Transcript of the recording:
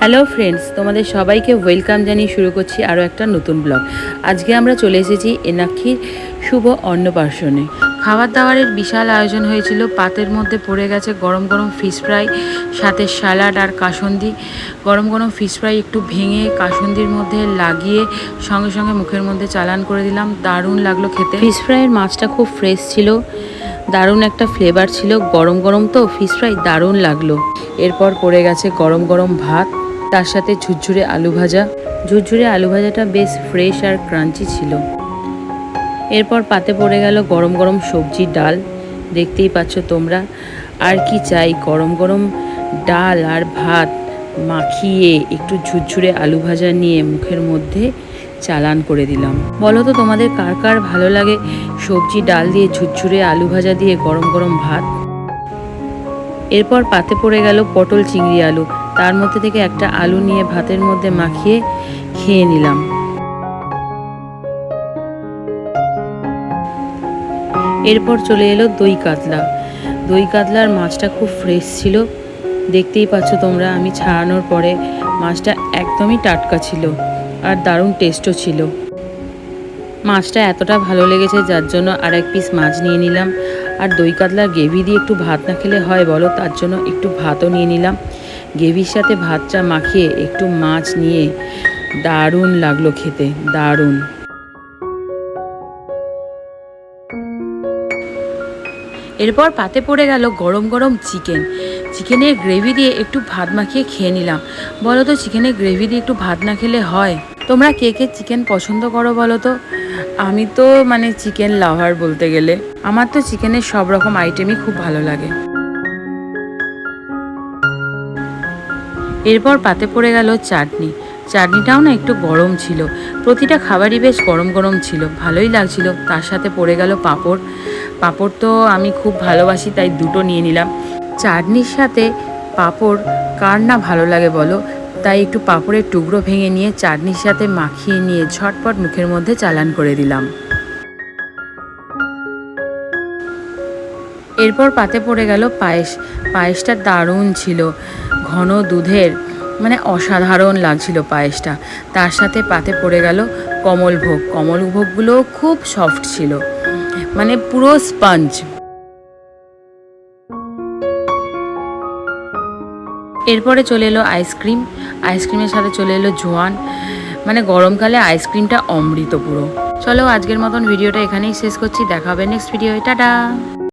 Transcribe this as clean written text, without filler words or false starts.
Hello friends, তোমাদের সবাইকে welcome জানিয়ে শুরু করছি আরও একটা নতুন ব্লগ। আজকে আমরা চলে এসেছি এনাক্ষীর শুভ অন্নপ্রাশনে। খাবার দাবারের বিশাল আয়োজন হয়েছিল। পাতের মধ্যে পড়ে গেছে গরম গরম ফিশ ফ্রাই, সাথে স্যালাড আর কাসুন্দি। গরম গরম ফিশ ফ্রাই একটু ভেঙে কাসুন্দির মধ্যে লাগিয়ে সঙ্গে সঙ্গে মুখের মধ্যে চালান করে দিলাম। দারুণ লাগলো খেতে। ফিশ ফ্রাইয়ের মাছটা খুব ফ্রেশ ছিল, দারুণ একটা ফ্লেভার ছিল। গরম গরম তো ফিশ ফ্রাই, দারুণ লাগলো। এরপর পড়ে গেছে গরম গরম ভাত, তার সাথে ঝুরঝুরে আলু ভাজা। ঝুরঝুরে আলু ভাজাটা বেশ ফ্রেশ আর ক্রাঞ্চি ছিল। এরপর পাতে পড়ে গেল গরম গরম সবজি, ডাল। দেখতেই পাচ্ছ তোমরা। আর কি চাই, গরম গরম ডাল আর ভাত মাখিয়ে একটু ঝুরঝুরে আলু ভাজা নিয়ে মুখের মধ্যে চালান করে দিলাম। বলো তো তোমাদের কার কার ভালো লাগে সবজি ডাল দিয়ে ঝুরঝুরে আলু ভাজা দিয়ে গরম গরম ভাত। এরপর পাতে পড়ে গেল পটল চিংড়ি আলু। তার মধ্যে থেকে একটা আলু নিয়ে ভাতের মধ্যে মাখিয়ে খেয়ে নিলাম। এরপর চলে এলো দই কাতলা। দই কাতলার মাছটা খুব ফ্রেশ ছিল। দেখতেই পাচ্ছ তোমরা, আমি ছাড়ানোর পরে মাছটা একদমই টাটকা ছিল আর দারুণ টেস্টও ছিল। মাছটা এতটা ভালো লেগেছে যার জন্য আর এক পিস মাছ নিয়ে নিলাম। আর দই কাতলার গ্রেভি দিয়ে একটু ভাত না খেলে হয় বলো, তার জন্য একটু ভাতও নিয়ে নিলাম। গ্রেভির সাথে ভাতটা মাখিয়ে একটু মাছ নিয়ে দারুণ লাগলো খেতে, দারুণ। এরপর পাতে পড়ে গেল গরম গরম চিকেন। চিকেনের গ্রেভি দিয়ে একটু ভাত মাখিয়ে খেয়ে নিলাম। বলো তো চিকেনের গ্রেভি দিয়ে একটু ভাত না খেলে হয়? তোমরা কে কে চিকেন পছন্দ করো বলো তো? আমি তো চিকেন লাভার বলতে গেলে। আমার তো চিকেনের সব রকম আইটেমই খুব ভালো লাগে। এরপর পাতে পড়ে গেল চাটনি। চাটনিটাও না একটু গরম ছিল। প্রতিটা খাবারই বেশ গরম গরম ছিল, ভালোই লাগছিল। তার সাথে পড়ে গেল পাঁপড়। পাঁপড় তো আমি খুব ভালোবাসি, তাই দুটো নিয়ে নিলাম। চাটনির সাথে পাঁপড় কার না ভালো লাগে বলো? তাই একটু পাঁপড়ের টুকরো ভেঙে নিয়ে চাটনির সাথে মাখিয়ে নিয়ে ঝটপট মুখের মধ্যে চালান করে দিলাম। এরপর পাতে পড়ে গেল পায়েস। পায়েসটা দারুণ ছিল, ঘন দুধের, অসাধারণ লাগছিল পায়েসটা। তার সাথে পাতে পড়ে গেল কমলভোগ। কমলভোগগুলো খুব সফট ছিল, পুরো স্পঞ্জ। এরপরে চলে এলো আইসক্রিম। আইসক্রিমের সাথে চলে এলো জোয়ান। গরমকালে আইসক্রিমটা অমৃত পুরো। চলো আজকের মতন ভিডিওটা এখানেই শেষ করছি। দেখা হবে নেক্সট ভিডিও। টাটা।